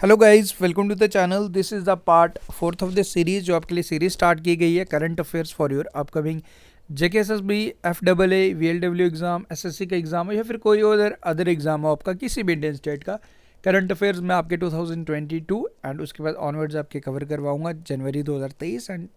Hello guys, welcome to the channel. This is the part fourth of the series जो आपके लिए series start की गई है current affairs for your upcoming JK S S B F double A V L W exam SSC का exam हो या फिर कोई अदर एग्जाम हो आपका किसी भी इंडियन स्टेट का। करंट अफेयर्स में आपके 2022 एंड उसके बाद ऑनवर्ड्स आपके कवर करवाऊंगा जनवरी 2023 एंड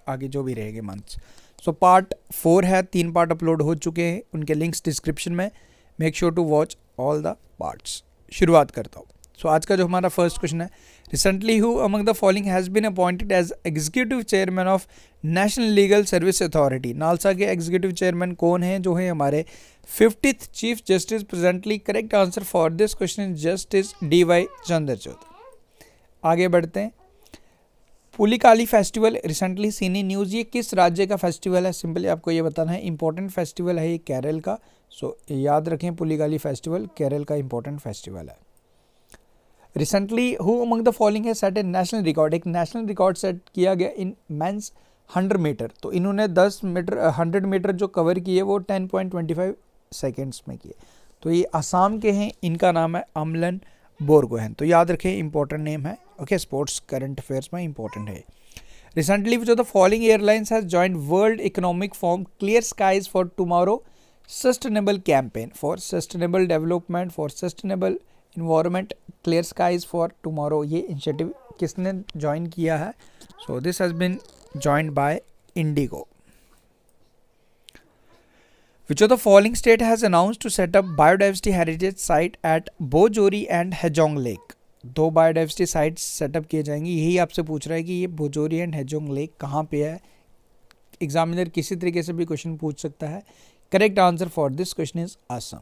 आगे जो भी रहेंगे मंथ्स। सो पार्ट 4 है, 3 पार्ट अपलोड हो चुके हैं, उनके लिंक्स डिस्क्रिप्शन में। Make sure to watch all the parts. शुरुआत करता हूँ। सो आज का जो हमारा फर्स्ट क्वेश्चन है, recently who among the following has been appointed as executive chairman of national legal service authority. NALSA के एग्जीक्यूटिव चेयरमैन कौन हैं? जो है हमारे 50th chief justice presently. Correct answer for this question justice DY Chandrachud. आगे बढ़ते हैं। पुलिकाली फेस्टिवल रिसेंटली सीनी न्यूज़, ये किस राज्य का फेस्टिवल है? सिंपली आपको ये बताना है। इंपॉर्टेंट फेस्टिवल है ये केरल का। सो याद रखें, पुलिकाली फेस्टिवल केरल का इंपॉर्टेंट फेस्टिवल है। Recently who among the following है सेट ए नेशनल रिकॉर्ड। एक नेशनल रिकॉर्ड सेट किया गया इन मेंस 100 मीटर। तो इन्होंने 10 मीटर 100 मीटर जो कवर किए वो 10.25 सेकेंड्स में किए। तो ये आसाम के हैं, इनका नाम है अमलन बोरगोहेन। तो याद रखें, इंपॉर्टेंट नेम है। ओके, स्पोर्ट्स करंट अफेयर्स में इंपॉर्टेंट है। रिसेंटली जो the following airlines has joined world economic forum clear skies for tomorrow sustainable campaign for sustainable development for sustainable environment clear skies for tomorrow. ये initiative किसने join किया है? So this has been joined by IndiGo. Which of the following state has announced to set up biodiversity heritage site at Bojori and Hajong lake? 2 biodiversity sites set up किए जाएंगे। यही आपसे पूछ रहा है कि ये बोजोरी एंड हेजोंग लेक कहाँ पे है। एग्जामिनर किसी तरीके से भी क्वेश्चन पूछ सकता है। Correct answer for this question is Assam.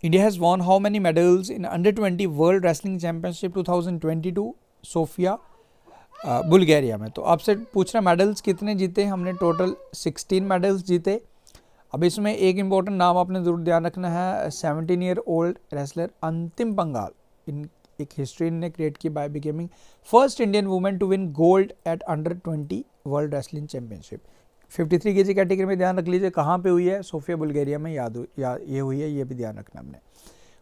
India has won how many medals in under 20 World Wrestling Championship 2022 Sofia Bulgaria में? तो आपसे पूछ रहा मेडल्स कितने जीते? हमने टोटल 16 मेडल्स जीते। अब इसमें एक इम्पोर्टेंट नाम आपने ज़रूर ध्यान रखना है। 17 ईयर ओल्ड रेसलर अंतिम पंगाल, इन एक हिस्ट्री ने क्रिएट की by becoming first Indian women to win gold at under 20 world wrestling championship. 53 kg category में। ध्यान रख लीजिए कहाँ पे हुई है, सोफिया बुल्गारिया में ये हुई है, ये भी ध्यान रखना हमने।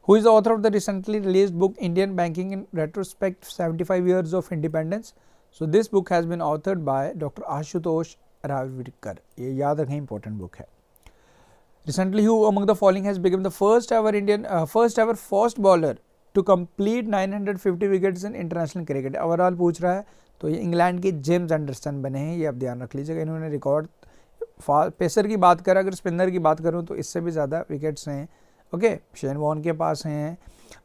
Who is the author of the recently release book Indian banking in retrospect 75 years of independence? So this book has been authored by doctor Ashutosh Rawalkar. ये याद रखें, इंपॉर्टेंट बुक है। Recently who among the following has become the first ever fast bowler to complete 950 wickets in international cricket? Overall पूछ रहा है, तो ये England के जेम्स एंडरसन बने हैं। ये आप ध्यान रख लीजिएगा। इन्होंने रिकॉर्ड, पेसर की बात करें, अगर स्पिनर की बात करूं तो इससे भी ज़्यादा विकेट्स हैं। ओके, शेन वॉर्न के पास हैं,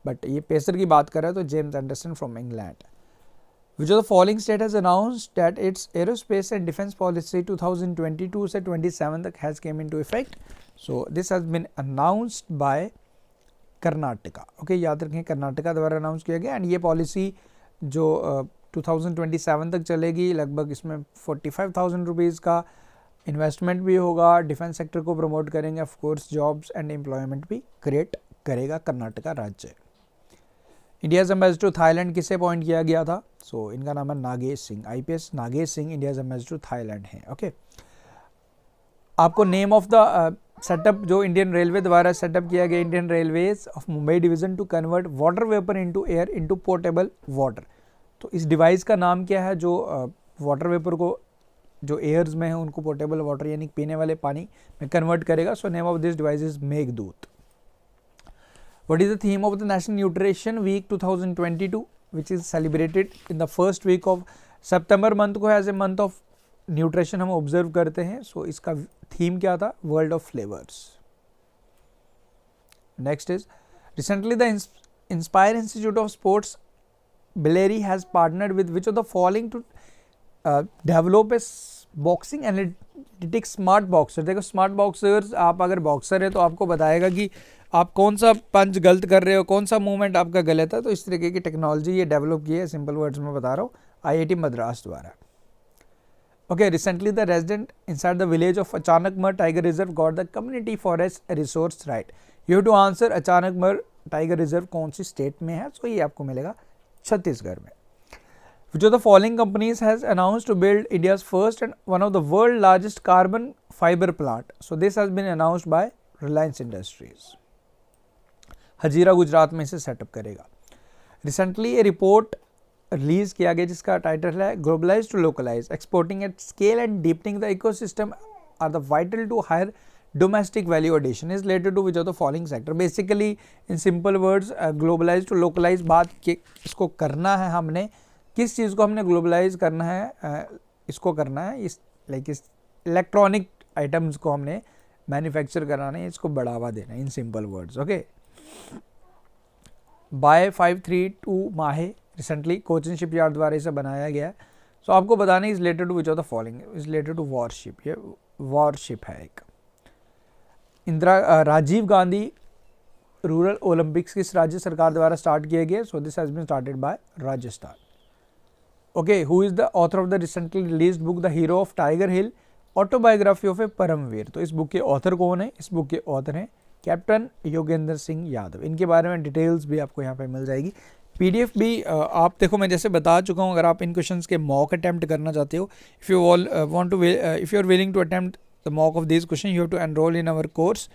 बट ये पेसर की बात करें तो James Anderson from England. Which of the following state has announced that its aerospace and defence policy 2022 से 27 तक has come into effect? So this has been announced by Karnataka. Okay, याद रखें, कर्नाटका द्वारा अनाउंस किया गया। एंड ये पॉलिसी जो 2027 तक चलेगी। लगभग इसमें 45,000 रुपीज़ का इन्वेस्टमेंट भी होगा। डिफेंस सेक्टर को प्रमोट करेंगे, of course jobs and employment भी क्रिएट करेगा कर्नाटका राज्य। इंडियाज एम्बेसडर थाईलैंड किसे अपॉइंट किया गया था? सो इनका नाम है Nagesh Singh. IPS Nagesh Singh India's ambassador Thailand हैं। ओके, आपको नेम ऑफ द सेटअप जो इंडियन रेलवे द्वारा सेटअप किया गया, Indian railways of Mumbai division to convert water vapour into air into portable water. तो इस डिवाइस का नाम क्या है जो वाटर वेपर को जो एयर्स में है उनको पोर्टेबल वाटर यानी पीने वाले पानी में कन्वर्ट करेगा? So name of this device is Meghdoot. What is the theme of the national nutrition week 2022 which is celebrated in the first week of September? Month को as a month of nutrition हम observe करते हैं। So इसका theme क्या था? World of flavours. Next is recently the Inspire Institute of Sports Bellary has partnered with which of the following to develop a boxing analytics smart boxer? देखो, smart boxers, आप अगर boxer है तो आपको बताएगा कि आप कौन सा पंच गलत कर रहे हो, कौन सा मूवमेंट आपका गलत है। तो इस तरीके की टेक्नोलॉजी ये डेवलप की है, सिंपल वर्ड्स में बता रहा हूँ, IIT मद्रास द्वारा। Okay, recently the resident inside the village of Achanakmar tiger reserve got the community forest resource right. You have to answer Achanakmar tiger reserve कौन सी स्टेट में है? सो ये आपको मिलेगा छत्तीसगढ़ में। Which of the following companies has announced to build India's first and one of the world largest carbon fiber plant? So this has been announced by Reliance Industries. Hazira Gujarat में इसे सेटअप करेगा। रिसेंटली ये रिपोर्ट रिलीज किया गया जिसका title है globalise to localise, exporting at scale and deepening the ecosystem are the vital to higher domestic value addition is related to which of the following sector. Basically in simple words globalise to localise बात के इसको करना है, हमने किस चीज़ को हमने globalise करना है, इसको करना है इस इलेक्ट्रॉनिक आइटम्स को हमने मैन्युफैक्चर कराना है, इसको बढ़ावा देना है in simple words. Okay, bye 532 Mahe recently Cochin shipyard द्वारा इसे बनाया गया है। सो आपको बताना है is related to which of the following, is related to warship, ये वॉरशिप है एक। राजीव गांधी रूरल ओलंपिक्स किस राज्य सरकार द्वारा स्टार्ट किए गए? So this has been started by Rajasthan. Okay, who is the author of the recently released book The Hero of Tiger Hill, autobiography of a Paramvir? तो इस बुक के ऑथर कौन है? इस बुक के ऑथर हैं कैप्टन योगेंद्र सिंह यादव। इनके बारे में डिटेल्स भी आपको यहाँ पे मिल जाएगी, पीडीएफ भी आप देखो, मैं जैसे बता चुका हूँ। अगर आप इन क्वेश्चंस के मॉक अटेम्प्ट करना चाहते हो, if you are willing to attempt the mock of this question, you have to enrol in our course.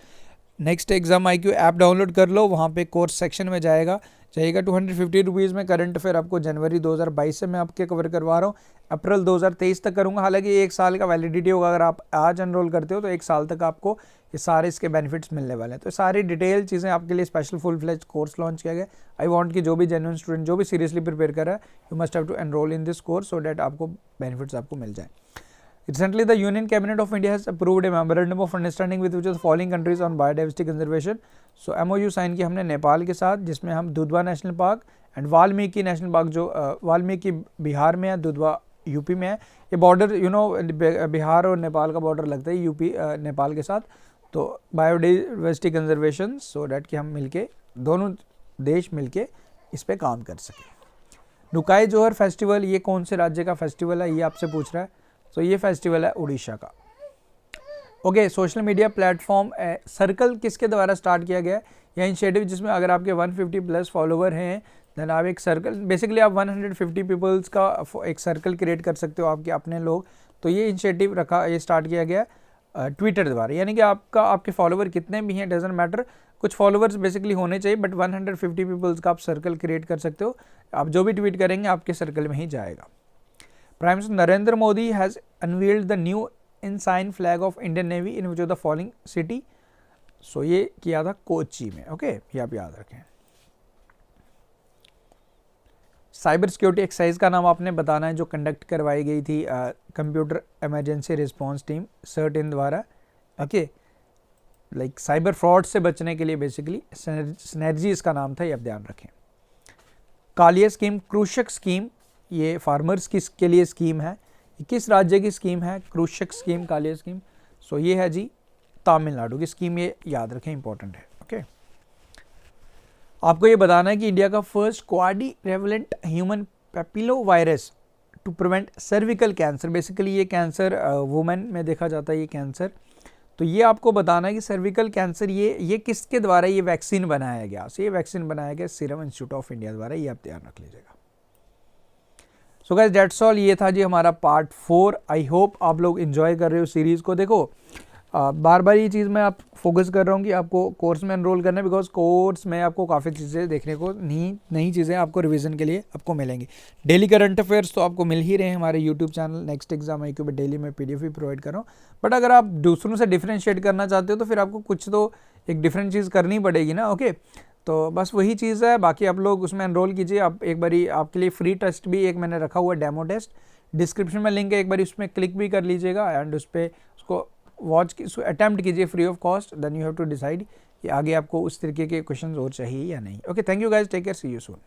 Next exam IQ app download कर लो, वहाँ पे कोर्स सेक्शन में जाएगा 250 रुपीज़ में करंट अफेयर आपको जनवरी 2022 से मैं आपके कवर करवा रहा हूँ, अप्रैल 2023 तक करूँगा। हालांकि 1 साल का वैलिडिटी होगा, अगर आप आज एनरोल करते हो तो 1 साल तक आपको ये सारे इसके बेनिफिट्स मिलने वाले हैं। तो सारी डिटेल चीज़ें आपके लिए special full fledge course launch किया गया। आई वांट कि जो भी जेन्युइन स्टूडेंट जो भी सीरियसली प्रिपेयर कर रहा है, you must have to enrol in this course so that आपको बेनिफिट्स आपको मिल जाए। Recently, the Union Cabinet of India has approved a memorandum of understanding with which of the following countries on biodiversity conservation. So MOU sign किया हमने नेपाल के साथ, जिसमें हम Dudhwa national park and Valmiki national park, जो वाल्मीकि बिहार में है, दुधवा यूपी में है। ये बॉर्डर बिहार और नेपाल का बॉर्डर लगता है यूपी नेपाल के साथ। तो बायोडाइवर्सिटी कंजर्वेशन सो डैट कि हम मिलके दोनों देश मिलके इस पे काम कर सकें। नुकाई जोहर फेस्टिवल ये कौन से राज्य का फेस्टिवल है, ये आपसे पूछ रहा है। तो ये फेस्टिवल है उड़ीसा का। Okay, social media platform circle किसके द्वारा स्टार्ट किया गया है? यह इनिशिएटिव जिसमें अगर आपके 150 प्लस फॉलोवर हैं, देन आप एक सर्कल, बेसिकली आप 150 पीपल्स का एक सर्कल क्रिएट कर सकते हो, आपके अपने लोग। तो ये इनिशिएटिव ये स्टार्ट किया गया ट्विटर द्वारा, यानी कि आपके फॉलोवर कितने भी हैं डजेंट मैटर, कुछ फॉलोवर्स बेसिकली होने चाहिए, बट 150 पीपल्स का आप सर्कल क्रिएट कर सकते हो। आप जो भी ट्वीट करेंगे आपके सर्कल में ही जाएगा। Prime Minister Narendra Modi has unveiled the new ensign flag of Indian Navy in which of the following city? So ये किया था कोची में। ओके, ये आप याद रखें। साइबर सिक्योरिटी एक्सरसाइज का नाम आपने बताना है जो कंडक्ट करवाई गई थी computer emergency response team CERT-IN द्वारा। ओके, लाइक साइबर फ्रॉड से बचने के लिए बेसिकली सिनर्जी इसका नाम था, ये आप ध्यान रखें। कालिया स्कीम, कृषक स्कीम, ये फार्मर्स के लिए स्कीम है। किस राज्य की स्कीम है कृषक स्कीम, कालिया स्कीम? सो ये है जी तमिलनाडु की स्कीम, ये याद रखें, इंपॉर्टेंट है। ओके, आपको ये बताना है कि इंडिया का first quadrivalent human papilloma virus to prevent cervical cancer, basically ये कैंसर वुमेन में देखा जाता है ये कैंसर। तो ये आपको बताना है कि सर्विकल कैंसर ये किसके द्वारा ये वैक्सीन बनाया गया? सो ये वैक्सीन बनाया गया सीरम इंस्टीट्यूट ऑफ इंडिया द्वारा, ये आप ध्यान रख लीजिएगा। सो गाइस दैट्स ऑल, ये था जी हमारा पार्ट 4। आई होप आप लोग इन्जॉय कर रहे हो सीरीज़ को। देखो बार बार ये चीज़ मैं आप फोकस कर रहा हूँ कि आपको कोर्स में एनरोल करना है, बिकॉज कोर्स में आपको काफ़ी चीज़ें देखने को नई चीज़ें आपको रिवीजन के लिए आपको मिलेंगी। डेली करंट अफेयर्स तो आपको मिल ही रहे हैं हमारे YouTube channel next exam IQ पे, डेली मैं PDF भी प्रोवाइड कर रहा हूँ। बट अगर आप दूसरों से डिफ्रेंशिएट करना चाहते हो तो फिर आपको कुछ तो एक डिफरेंट चीज़ करनी पड़ेगी ना। ओके, तो बस वही चीज़ है, बाकी आप लोग उसमें एनरोल कीजिए। आप एक बारी आपके लिए फ्री टेस्ट भी एक मैंने रखा हुआ है, डेमो टेस्ट, डिस्क्रिप्शन में लिंक है, एक बार उसमें क्लिक भी कर लीजिएगा एंड उस पर उसको उसको अटैम्प्ट कीजिए free of cost. Then you have to decide कि आगे आपको उस तरीके के क्वेश्चन और चाहिए या नहीं। Okay, thank you guys, take care, see you soon.